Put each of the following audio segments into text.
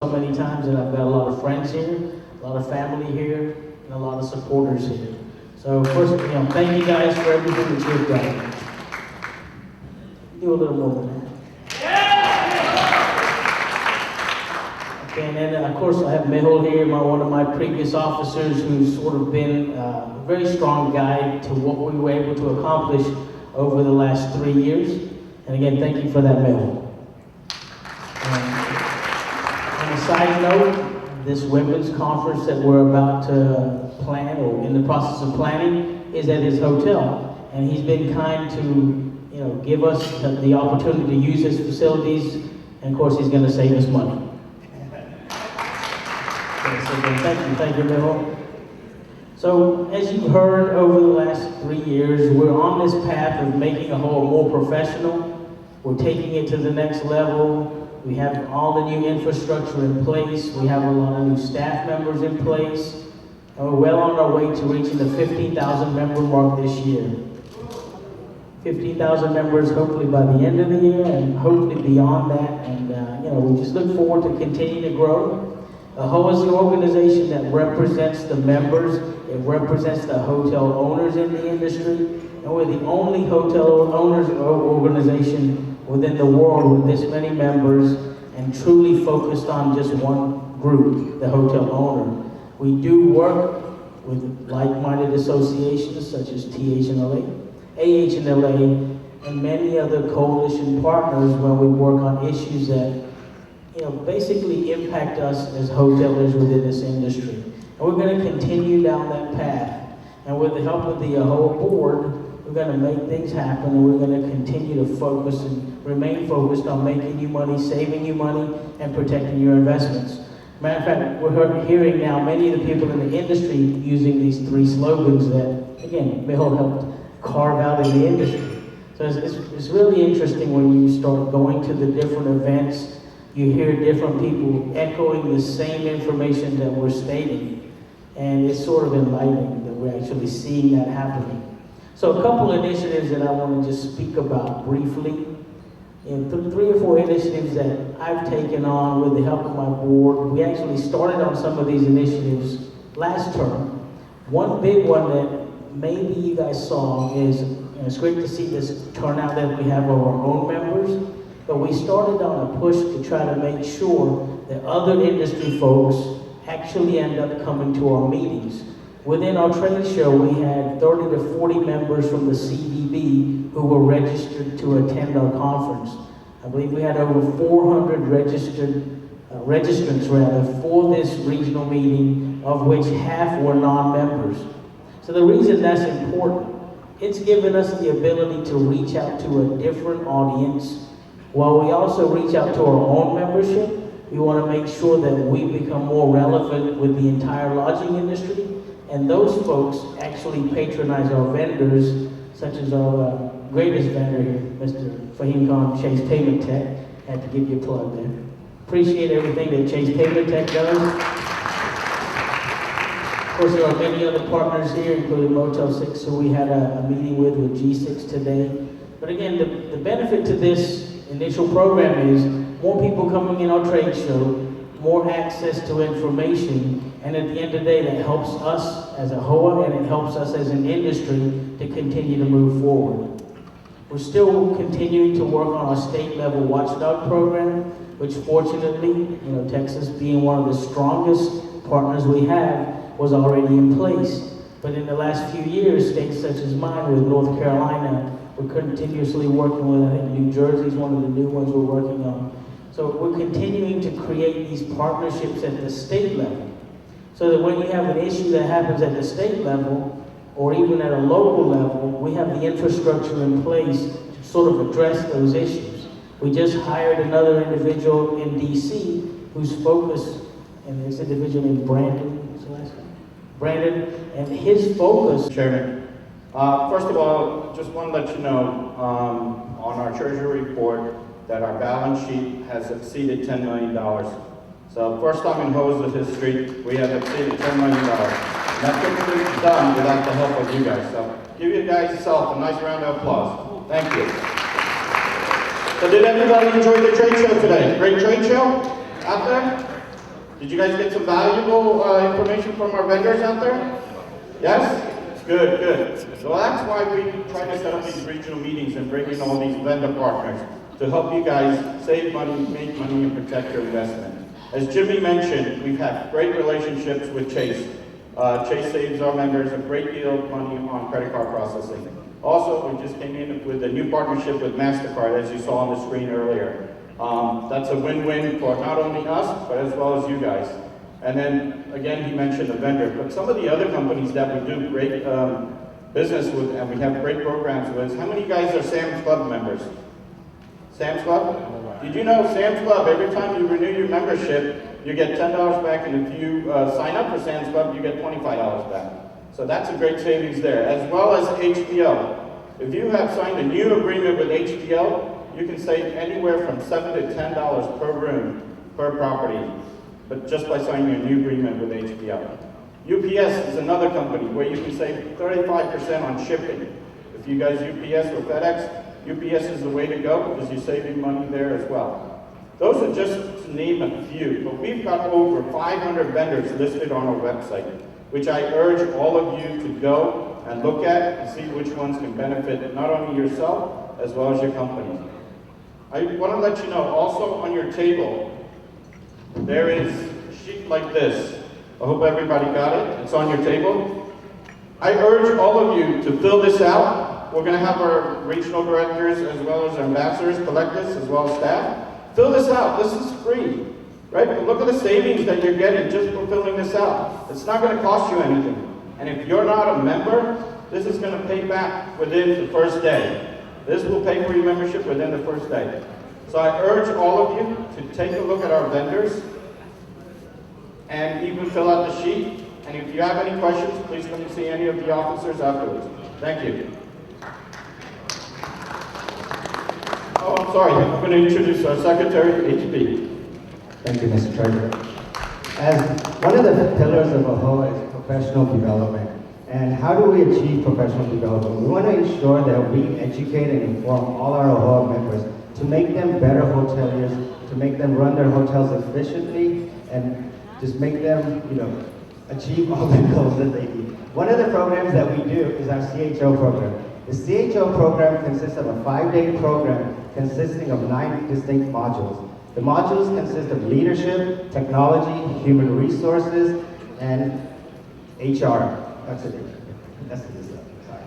so many times that I've got a lot of friends here, a lot of family here, and a lot of supporters here. So first, thank you guys for everything that you've done. Do a little more than that. Okay, and then of course I have Mehul here, one of my previous officers, who's sort of been a very strong guide to what we were able to accomplish over the last 3 years. And again, thank you for that, Mehul. On a side note, this women's conference that we're about to plan, or in the process of planning, is at his hotel. And he's been kind to, give us the opportunity to use his facilities, and of course he's going to save us money. Thank you, Mehul. So, as you've heard over the last 3 years, we're on this path of making AAHOA more professional. We're taking it to the next level. We have all the new infrastructure in place. We have a lot of new staff members in place. And we're well on our way to reaching the 15,000 member mark this year. 15,000 members hopefully by the end of the year, and hopefully beyond that. And we just look forward to continuing to grow. AAHOA is an organization that represents the members. It represents the hotel owners in the industry. And we're the only hotel owners organization within the world with this many members and truly focused on just one group, the hotel owner. We do work with like-minded associations such as THNLA, AHNLA, and many other coalition partners when we work on issues that basically impact us as hotelers within this industry. And we're going to continue down that path. And with the help of the AAHOA board, we're going to make things happen, and we're going to continue to focus and remain focused on making you money, saving you money, and protecting your investments. Matter of fact, we're hearing now many of the people in the industry using these 3 slogans that, again, Mehul helped carve out in the industry. So it's really interesting when you start going to the different events. You hear different people echoing the same information that we're stating, and it's sort of enlightening that we're actually seeing that happening. So a couple initiatives that I want to just speak about briefly. 3 or 4 initiatives that I've taken on with the help of my board. We actually started on some of these initiatives last term. One big one that maybe you guys saw is, it's great to see this turnout that we have of our own members. But we started on a push to try to make sure that other industry folks actually end up coming to our meetings. Within our trade show, we had 30 to 40 members from the CDB who were registered to attend our conference. I believe we had over 400 registrants for this regional meeting, of which half were non-members. So the reason that's important, it's given us the ability to reach out to a different audience. While we also reach out to our own membership, we want to make sure that we become more relevant with the entire lodging industry, and those folks actually patronize our vendors, such as our greatest vendor here, Mr. Fahim Khan, Chase Payment Tech. Had to give you a plug there. Appreciate everything that Chase Payment Tech does. Of course, there are many other partners here, including Motel 6, who we had a meeting with G6 today. But again, the benefit to this initial program is more people coming in our trade show, more access to information, and at the end of the day, that helps us as AAHOA, and it helps us as an industry to continue to move forward. We're still continuing to work on our state-level watchdog program, which fortunately, Texas being one of the strongest partners we have, was already in place. But in the last few years, states such as mine, with North Carolina, we're continuously working with, I think New Jersey is one of the new ones we're working on. So we're continuing to create these partnerships at the state level, so that when you have an issue that happens at the state level, or even at a local level, we have the infrastructure in place to sort of address those issues. We just hired another individual in DC whose focus, and this individual named Brandon, what's the last name? Brandon, and his focus. Chairman. First of all, just want to let you know on our treasury report that our balance sheet has exceeded $10 million. So first time in AAHOA's history, we have exceeded $10 million. And that couldn't be done without the help of you guys. So give you guys yourself a nice round of applause. Thank you. So did everybody enjoy the trade show today? Great trade show out there? Did you guys get some valuable information from our vendors out there? Yes? Good, good. So that's why we try to set up these regional meetings and bring in all these vendor partners to help you guys save money, make money, and protect your investment. As Jimmy mentioned, we've had great relationships with Chase. Chase saves our members a great deal of money on credit card processing. Also, we just came in with a new partnership with MasterCard, as you saw on the screen earlier. That's a win-win for not only us, but as well as you guys. And then, again, he mentioned a vendor, but some of the other companies that we do great business with and we have great programs with, how many of you guys are Sam's Club members? Sam's Club? Did you know Sam's Club, every time you renew your membership, you get $10 back, and if you sign up for Sam's Club, you get $25 back. So that's a great savings there, as well as HBL. If you have signed a new agreement with HBL, you can save anywhere from $7 to $10 per room, per property, but just by signing a new agreement with HBL. UPS is another company where you can save 35% on shipping. If you guys UPS or FedEx, UPS is the way to go because you're saving money there as well. Those are just to name a few, but we've got over 500 vendors listed on our website, which I urge all of you to go and look at and see which ones can benefit not only yourself as well as your company. I want to let you know also on your table there is a sheet like this. I hope everybody got it. It's on your table. I urge all of you to fill this out. We're going to have our regional directors as well as our ambassadors collect this as well as staff. Fill this out. This is free, right? But look at the savings that you're getting just for filling this out. It's not going to cost you anything. And if you're not a member, this is going to pay back within the first day. This will pay for your membership within the first day. So I urge all of you to take a look at our vendors and even fill out the sheet. And if you have any questions, please come and see any of the officers afterwards. Thank you. Oh, I'm sorry. I'm going to introduce our Secretary, HB. Thank you, Mr. Treasurer. As one of the pillars of AAHOA is professional development. And how do we achieve professional development? We want to ensure that we educate and inform all our AAHOA members to make them better hoteliers, to make them run their hotels efficiently, and just make them, achieve all the goals that they need. One of the programs that we do is our CHO program. The CHO program consists of a 5-day program consisting of 9 distinct modules. The modules consist of leadership, technology, human resources, and HR. That's it. Sorry.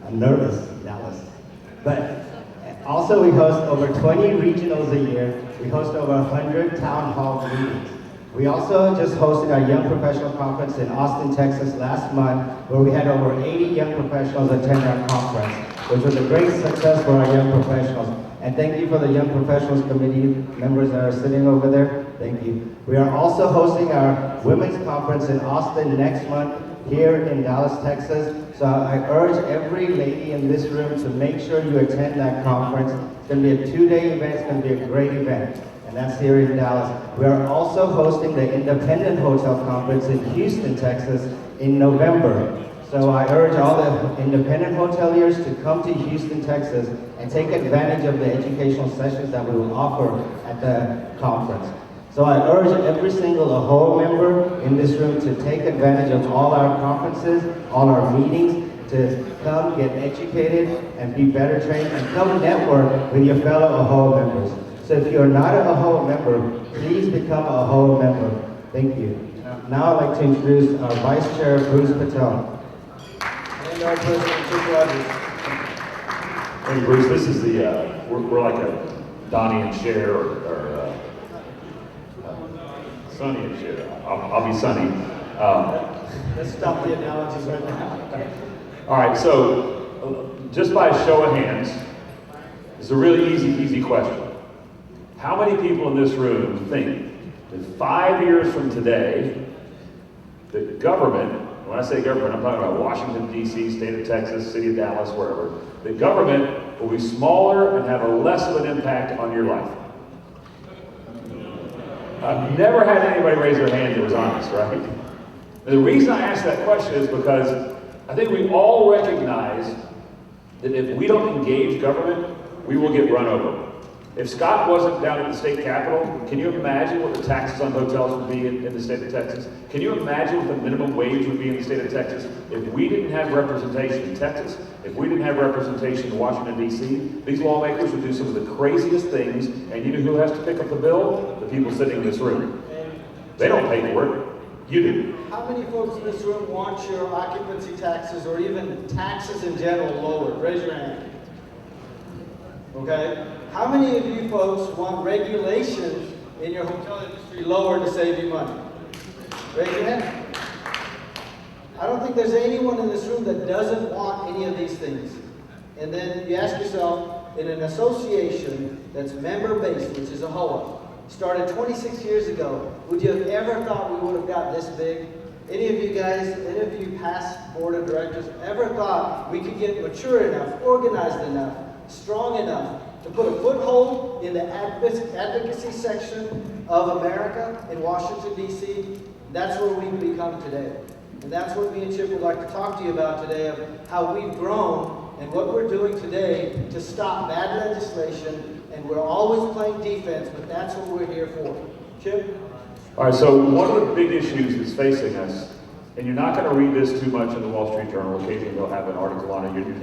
I'm nervous, Dallas. But also we host over 20 regionals a year. We host over 100 town hall meetings. We also just hosted our Young Professional Conference in Austin, Texas last month, where we had over 80 young professionals attend our conference, which was a great success for our young professionals. And thank you for the Young Professionals Committee members that are sitting over there. Thank you. We are also hosting our Women's Conference in Austin next month here in Dallas, Texas. So I urge every lady in this room to make sure you attend that conference. It's going to be a 2-day event. It's going to be a great event. And that's here in Dallas. We are also hosting the Independent Hotel Conference in Houston, Texas in November. So I urge all the independent hoteliers to come to Houston, Texas and take advantage of the educational sessions that we will offer at the conference. So I urge every single AAHOA member in this room to take advantage of all our conferences, all our meetings, to come get educated and be better trained and come network with your fellow AAHOA members. So if you're not an AAHOA member, please become an AAHOA member. Thank you. Now I'd like to introduce our Vice Chair, Bruce Patel. And our President, Chip Rogers. Hey Bruce, this is the, we're like a Donnie and Cher or Sonny and Cher. I'll be Sonny. Let's stop the analogies right now. All right, so just by a show of hands, it's a really easy question. How many people in this room think that 5 years from today, the government, when I say government, I'm talking about Washington, D.C., state of Texas, city of Dallas, wherever, the government will be smaller and have a less of an impact on your life? I've never had anybody raise their hand that was honest, right? And the reason I ask that question is because I think we all recognize that if we don't engage government, we will get run over. If Scott wasn't down at the state capitol, can you imagine what the taxes on hotels would be in the state of Texas? Can you imagine what the minimum wage would be in the state of Texas? If we didn't have representation in Texas, if we didn't have representation in Washington, D.C., these lawmakers would do some of the craziest things, and you know who has to pick up the bill? The people sitting in this room. They don't pay for it. You do. How many folks in this room want your occupancy taxes or even taxes in general lowered? Raise your hand. Okay? How many of you folks want regulations in your hotel industry lower to save you money? Raise your hand. I don't think there's anyone in this room that doesn't want any of these things. And then you ask yourself, in an association that's member-based, which is AAHOA, started 26 years ago, would you have ever thought we would have got this big? Any of you guys, any of you past board of directors, ever thought we could get mature enough, organized enough, strong enough to put a foothold in the advocacy section of America in Washington, D.C.? That's where we've become today. And that's what me and Chip would like to talk to you about today, of how we've grown and what we're doing today to stop bad legislation. And we're always playing defense, but that's what we're here for. Chip? All right, so one of the big issues that's facing us, and you're not going to read this too much in the Wall Street Journal. Occasionally they'll have an article on it. You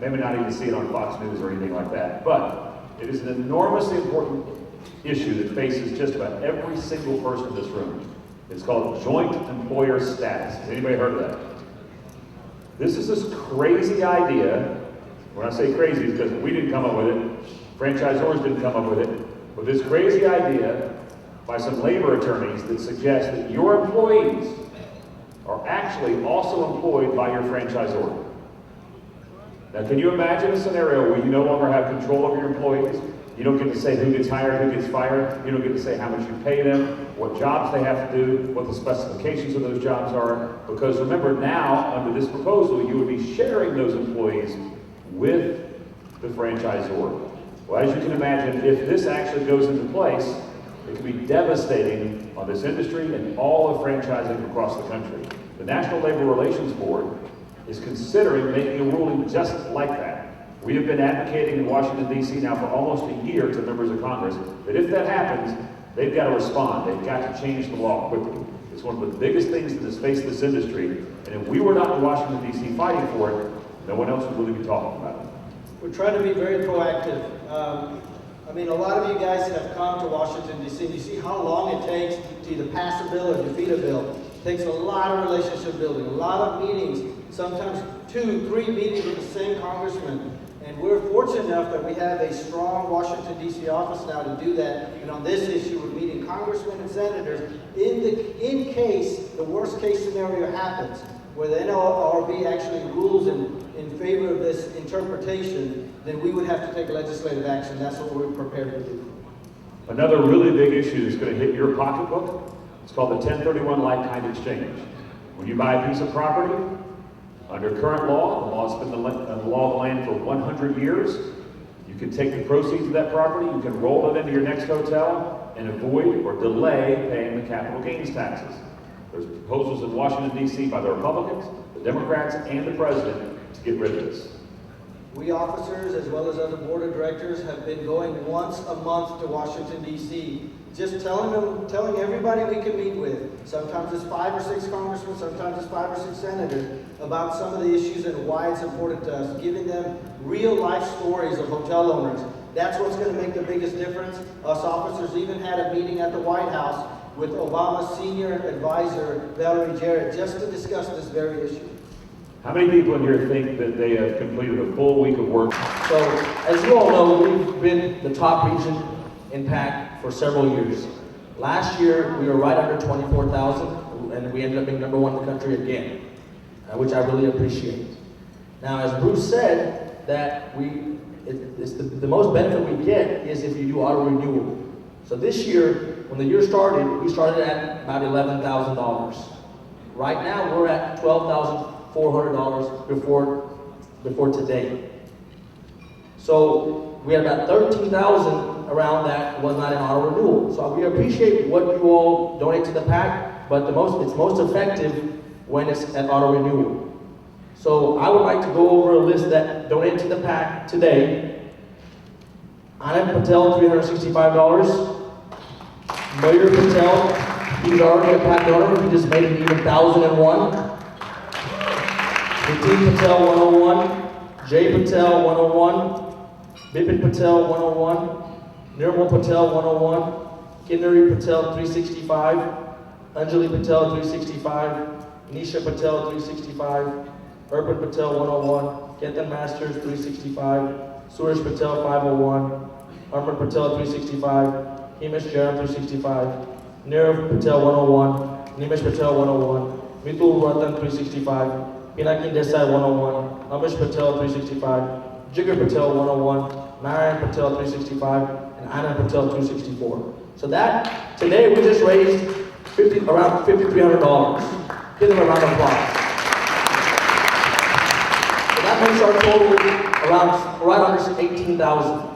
maybe not even see it on Fox News or anything like that. But it is an enormously important issue that faces just about every single person in this room. It's called joint employer status. Has anybody heard of that? This is this crazy idea. When I say crazy, it's because we didn't come up with it. Franchisors didn't come up with it. But this crazy idea by some labor attorneys that suggest that your employees are actually also employed by your franchisor. Now, can you imagine a scenario where you no longer have control over your employees? You don't get to say who gets hired, who gets fired. You don't get to say how much you pay them, what jobs they have to do, what the specifications of those jobs are. Because remember, now, under this proposal, you would be sharing those employees with the franchisor. Well, as you can imagine, if this actually goes into place, it can be devastating on this industry and all of franchising across the country. The National Labor Relations Board is considering making a ruling just like that. We have been advocating in Washington, D.C. now for almost a year to members of Congress that if that happens, they've got to respond. They've got to change the law quickly. It's one of the biggest things that has faced this industry, and if we were not in Washington, D.C. fighting for it, no one else would really be talking about it. We're trying to be very proactive. I mean, a lot of you guys have come to Washington, D.C. You see how long it takes to either pass a bill or defeat a bill. It takes a lot of relationship building, a lot of meetings, sometimes 2, 3 meetings with the same congressman. And we're fortunate enough that we have a strong Washington, D.C. office now to do that. And on this issue, we're meeting congressmen and senators in case the worst case scenario happens, where the NLRB actually rules in favor of this interpretation, then we would have to take legislative action. That's what we're prepared to do. Another really big issue that's going to hit your pocketbook, it's called the 1031 like-kind exchange. When you buy a piece of property, under current law, the law's been the law of the land for 100 years. You can take the proceeds of that property, you can roll it into your next hotel, and avoid or delay paying the capital gains taxes. There's proposals in Washington, D.C. by the Republicans, the Democrats, and the President to get rid of this. We officers, as well as other board of directors, have been going once a month to Washington, D.C., just telling everybody we can meet with. Sometimes it's 5 or 6 congressmen, sometimes it's 5 or 6 senators, about some of the issues and why it's important to us, giving them real life stories of hotel owners. That's what's going to make the biggest difference. Us officers even had a meeting at the White House with Obama's senior advisor, Valerie Jarrett, just to discuss this very issue. How many people in here think that they have completed a full week of work? So, as you all know, we've been the top region in PAC for several years. Last year, we were right under 24,000, and we ended up being number 1 in the country again, which I really appreciate. Now, as Bruce said, that the most benefit we get is if you do auto renewal. So this year, when the year started, we started at about $11,000. Right now, we're at $12,400 before today. So we had about 13,000 around that was not an auto renewal. So we appreciate what you all donate to the PAC, but it's most effective when it's an auto renewal. So I would like to go over a list that donated to the PAC today. Anand Patel, $365. Mayur Patel, he's already a patent owner, he just made it even 1,001. Nitin Patel, 101. Jay Patel, 101. Bipin Patel, 101. Nirmal Patel, 101. Kinnari Patel, 365. Anjali Patel, 365. Nisha Patel, 365. Urban Patel, 101. Ketan Masters, 365. Suresh Patel, 501. Arman Patel, 365. Himesh Jaram, 365. Nirav Patel, 101. Nimesh Patel, 101. Mitul Ratan, 365. Pinaki Desai, 101. Amish Patel, 365. Jigar Patel, 101. Narayan Patel, 365. And Anand Patel, 264. So that, today we just raised around $5,300. Give them a round of applause. So that makes our total around right under 18,000.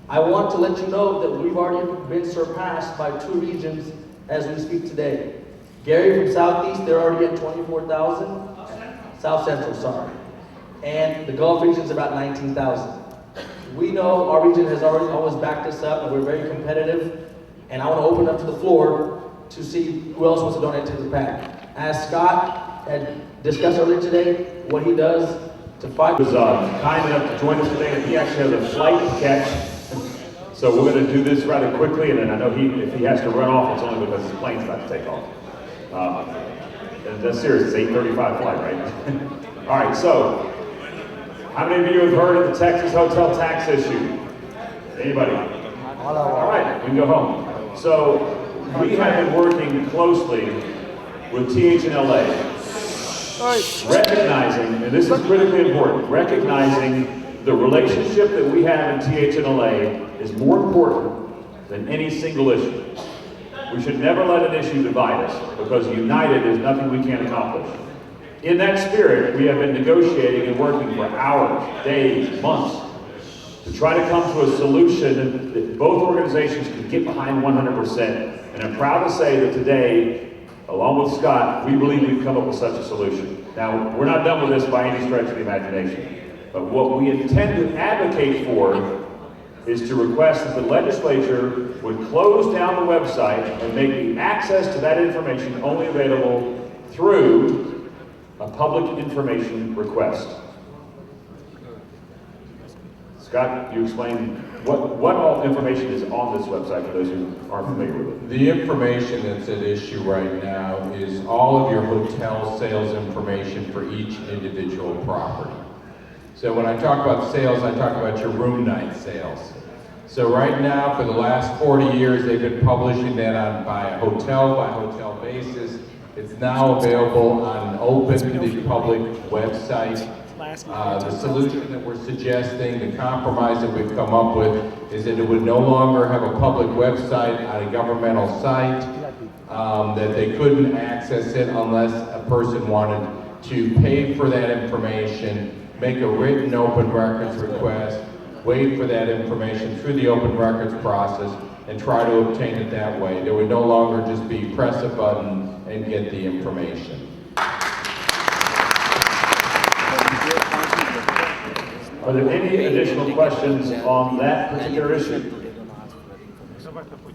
I want to let you know that we've already been surpassed by 2 regions as we speak today. Gary from Southeast, they're already at 24,000. South Central, sorry. And the Gulf region's about 19,000. We know our region has always backed us up, and we're very competitive. And I want to open up to the floor to see who else wants to donate to the PAC. As Scott had discussed earlier today, what he does to fight. He was kind enough to join us today, and he actually has a flight to catch. So we're going to do this rather quickly, and then I know if he has to run off, it's only because his plane's about to take off. And that's serious, it's 8:35 flight, right? All right, so how many of you have heard of the Texas hotel tax issue? Anybody? All right, we can go home. So we have been working closely with THNLA, recognizing, and this is critically important, recognizing the relationship that we have in THNLA is more important than any single issue. We should never let an issue divide us, because united there's nothing we can't accomplish. In that spirit, we have been negotiating and working for hours, days, months, to try to come to a solution that both organizations can get behind 100%. And I'm proud to say that today, along with Scott, we believe we've come up with such a solution. Now, we're not done with this by any stretch of the imagination, but what we intend to advocate for is to request that the legislature would close down the website and make the access to that information only available through a public information request. Scott, you explain what all information is on this website for those who aren't familiar with it. The information that's at issue right now is all of your hotel sales information for each individual property. So when I talk about sales, I talk about your room night sales. So right now, for the last 40 years, they've been publishing that on by hotel basis. It's now available on an open to the public website. The solution that we're suggesting, the compromise that we've come up with, is that it would no longer have a public website on a governmental site, that they couldn't access it unless a person wanted to pay for that information, make a written open records request, wait for that information through the open records process, and try to obtain it that way. There would no longer just be press a button and get the information. Are there any additional questions on that particular issue?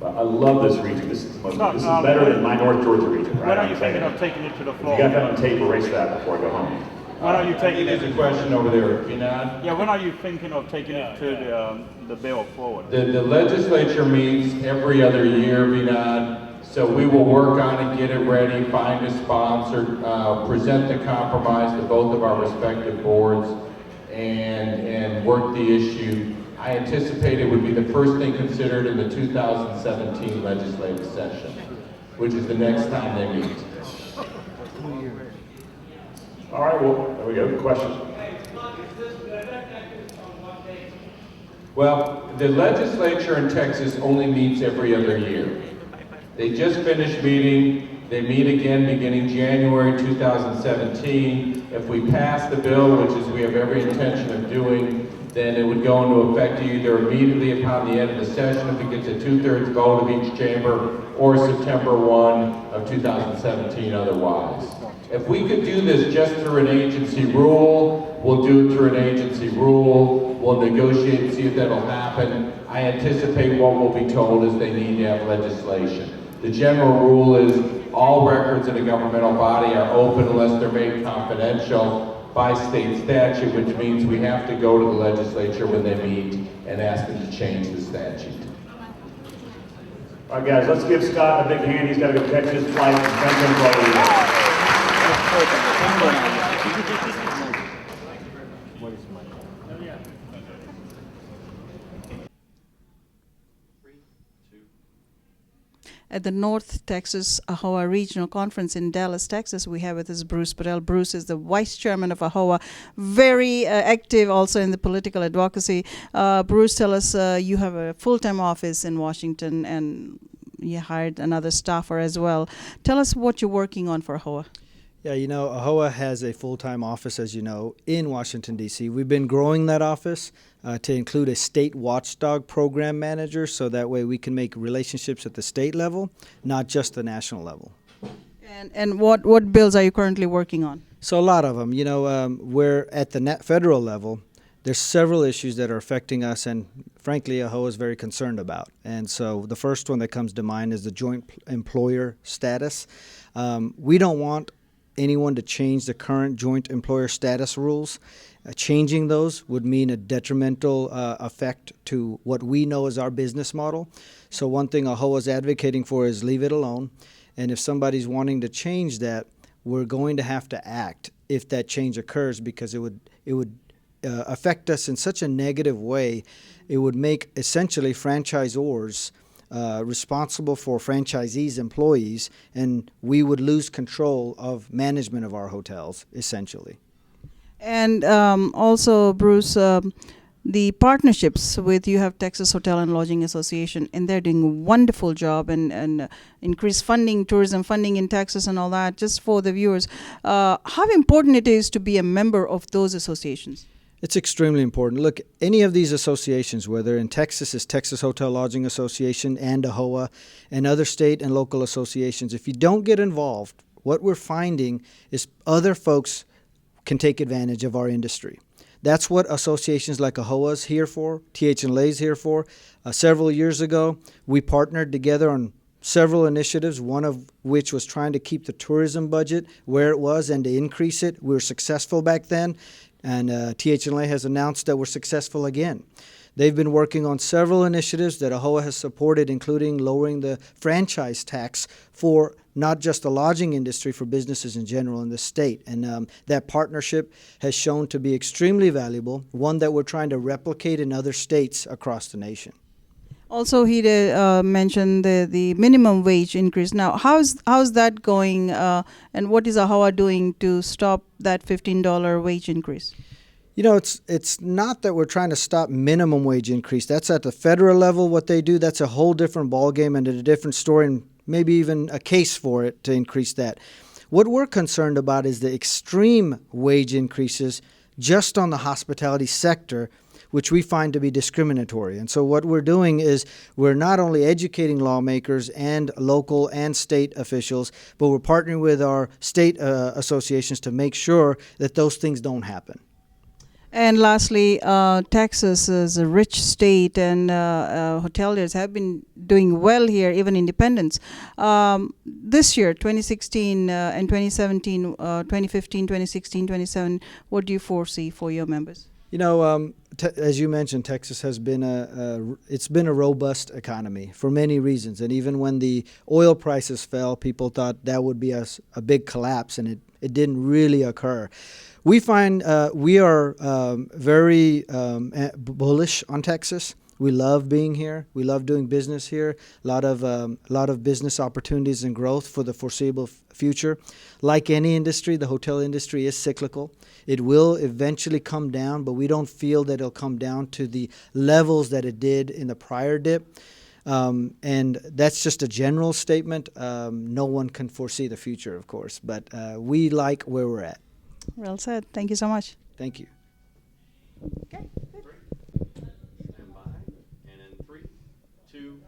I love this region. This is better than my North Georgia region, right? When are you thinking of taking it to the floor? You got that on tape, erase that before I go home. When are you taking it? There's a question over there, Vinod. Yeah, when are you thinking of taking it to the bill forward? The legislature meets every other year, Vinod. So we will work on it, get it ready, find a sponsor, present the compromise to both of our respective boards, and work the issue. I anticipate it would be the first thing considered in the 2017 legislative session, which is the next time they meet. All right, well, there we go. Good question. Well, the legislature in Texas only meets every other year. They just finished meeting. They meet again beginning January 2017. If we pass the bill, which is we have every intention of doing, then it would go into effect either immediately upon the end of the session if it gets a 2/3 vote of each chamber, or September 1 of 2017 otherwise. If we could do this just through an agency rule, We'll do it through an agency rule. We'll negotiate and see if that'll happen. I anticipate what we'll be told is they need to have legislation. The general rule is all records in a governmental body are open unless they're made confidential by state statute, which means we have to go to the legislature when they meet and ask them to change the statute. All right, guys, let's give Scott a big hand. He's got to go catch his flight and thank him for all he does. At the North Texas AAHOA Regional Conference in Dallas, Texas, we have with us Bruce Patel. Bruce is the vice chairman of AAHOA, very active also in the political advocacy. Bruce, tell us, you have a full-time office in Washington and you hired another staffer as well. Tell us what you're working on for AAHOA. Yeah, you know, AAHOA has a full-time office, as you know, in Washington, D.C. We've been growing that office to include a state watchdog program manager, so that way we can make relationships at the state level, not just the national level. And what bills are you currently working on? So a lot of them. You know, we're at the federal level. There's several issues that are affecting us, and frankly, AAHOA is very concerned about. And so the first one that comes to mind is the joint employer status. We don't want anyone to change the current joint employer status rules. Changing those would mean a detrimental effect to what we know as our business model. So one thing AAHOA is advocating for is leave it alone. And if somebody's wanting to change that, we're going to have to act if that change occurs, because it would affect us in such a negative way. It would make essentially franchisors responsible for franchisees' employees, and we would lose control of management of our hotels, essentially. And also, Bruce, the partnerships with, you have Texas Hotel and Lodging Association, and they're doing a wonderful job and increased funding, tourism funding in Texas and all that. Just for the viewers, how important it is to be a member of those associations? It's extremely important. Look, any of these associations, whether in Texas is Texas Hotel Lodging Association and AAHOA and other state and local associations, if you don't get involved, what we're finding is other folks can take advantage of our industry. That's what associations like AAHOA is here for, THLA is here for. Several years ago, we partnered together on several initiatives, one of which was trying to keep the tourism budget where it was and to increase it. We were successful back then, and THLA has announced that we're successful again. They've been working on several initiatives that AAHOA has supported, including lowering the franchise tax for not just the lodging industry, for businesses in general in the state. And that partnership has shown to be extremely valuable, one that we're trying to replicate in other states across the nation. Also, he mentioned the minimum wage increase. Now, how's that going, and what is AAHOA doing to stop that $15 wage increase? You know, it's not that we're trying to stop minimum wage increase. That's at the federal level what they do. That's a whole different ballgame and a different story, and maybe even a case for it to increase that. What we're concerned about is the extreme wage increases just on the hospitality sector, which we find to be discriminatory. And so what we're doing is we're not only educating lawmakers and local and state officials, but we're partnering with our state associations to make sure that those things don't happen. And lastly, Texas is a rich state, and hoteliers have been doing well here, even independents. This year, 2016 and 2017, 2015, 2016, 2017, what do you foresee for your members? You know, as you mentioned, Texas has been it's been a robust economy for many reasons. And even when the oil prices fell, people thought that would be a big collapse, and it didn't really occur. We find we are very bullish on Texas. We love being here. We love doing business here. A lot of business opportunities and growth for the foreseeable future. Like any industry, the hotel industry is cyclical. It will eventually come down, but we don't feel that it'll come down to the levels that it did in the prior dip. And that's just a general statement. No one can foresee the future, of course, but we like where we're at. Well said. Thank you so much. Thank you. Okay. Stand by. And in 3, 2.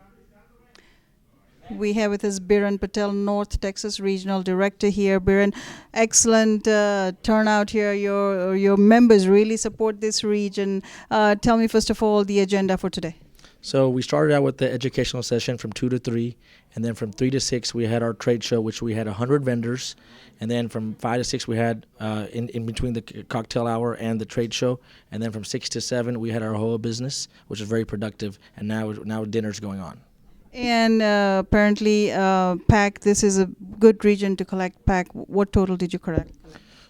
We have with us Biren Patel, North Texas Regional Director here. Biren, excellent turnout here. Your members really support this region. Tell me, first of all, the agenda for today. So we started out with the educational session from 2 to 3, and then from 3 to 6 we had our trade show, which we had 100 vendors, and then from 5 to 6 we had in between the cocktail hour and the trade show, and then from 6 to 7 we had our AAHOA business, which was very productive, and now dinner's going on. And apparently, PAC, this is a good region to collect PAC. What total did you collect?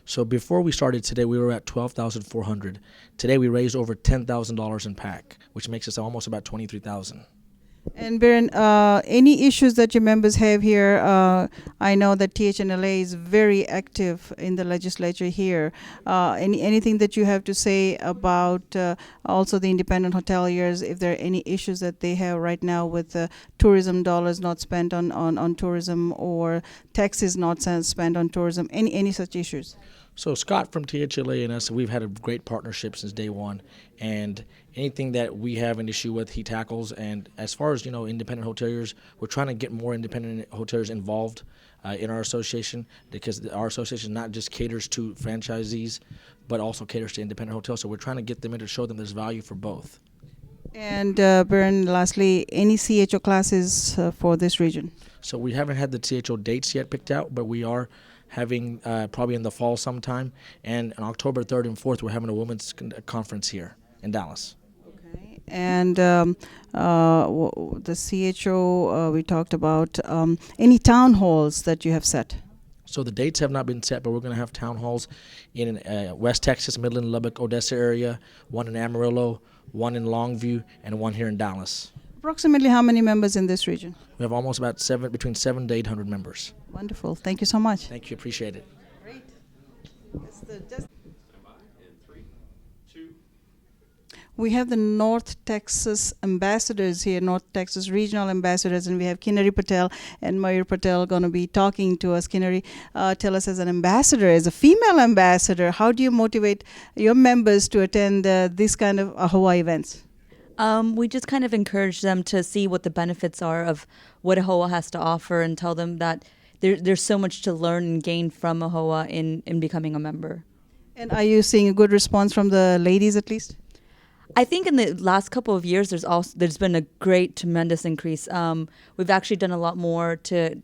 So before we started today, we were at 12,400. Today we raised over $10,000 in PAC, which makes us almost about 23,000. And Biren, any issues that your members have here? I know that THNLA is very active in the legislature here. Anything that you have to say about also the independent hoteliers, if there are any issues that they have right now with tourism dollars not spent on tourism or taxes not spent on tourism, any such issues? So Scott from THLA and us, we've had a great partnership since day one, and anything that we have an issue with, he tackles. And as far as independent hoteliers, we're trying to get more independent hoteliers involved in our association, because our association not just caters to franchisees, but also caters to independent hotels. So we're trying to get them in to show them there's value for both. And Biren, lastly, any CHO classes for this region? So we haven't had the CHO dates yet picked out, but we are having probably in the fall sometime, and on October 3rd and 4th we're having a women's conference here in Dallas. Okay. And the CHO we talked about, any town halls that you have set? So the dates have not been set, but we're going to have town halls in West Texas, Midland, Lubbock, Odessa area, one in Amarillo, one in Longview, and one here in Dallas. Approximately how many members in this region? We have almost about between 700 to 800 members. Wonderful. Thank you so much. Thank you. Appreciate it. Great. We have the North Texas ambassadors here, North Texas regional ambassadors, and we have Kinnari Patel and Mayur Patel going to be talking to us. Kinnari, tell us, as an ambassador, as a female ambassador, how do you motivate your members to attend this kind of AAHOA events? We just kind of encourage them to see what the benefits are of what AAHOA has to offer, and tell them that there's so much to learn and gain from AAHOA in becoming a member. And are you seeing a good response from the ladies at least? I think in the last couple of years there's been a great, tremendous increase. We've actually done a lot more to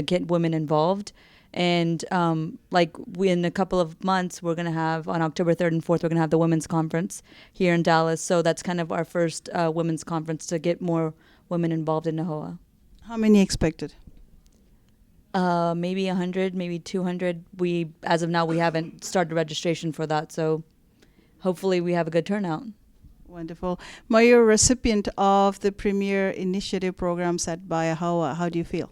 get women involved. And in a couple of months, we're going to have, on October 3rd and 4th, we're going to have the women's conference here in Dallas. So that's kind of our first women's conference to get more women involved in AAHOA. How many expected? Maybe 100, maybe 200. As of now, we haven't started registration for that. So hopefully we have a good turnout. Wonderful. Mayur, recipient of the Premier Initiative program set by AAHOA, how do you feel?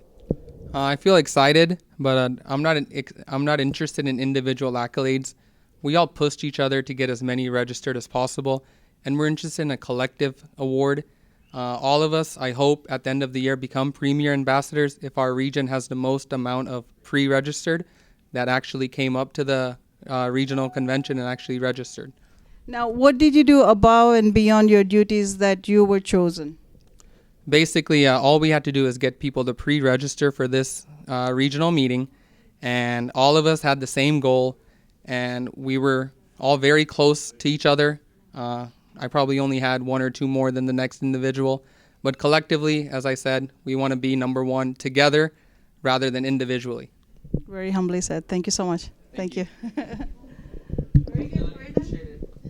I feel excited, but I'm not interested in individual accolades. We all pushed each other to get as many registered as possible, and we're interested in a collective award. All of us, I hope, at the end of the year become Premier Ambassadors if our region has the most amount of pre-registered that actually came up to the regional convention and actually registered. Now, what did you do above and beyond your duties that you were chosen? Basically, all we had to do is get people to pre-register for this regional meeting, and all of us had the same goal, and we were all very close to each other. I probably only had one or two more than the next individual, but collectively, as I said, we want to be number one together rather than individually. Very humbly said. Thank you so much. Thank you.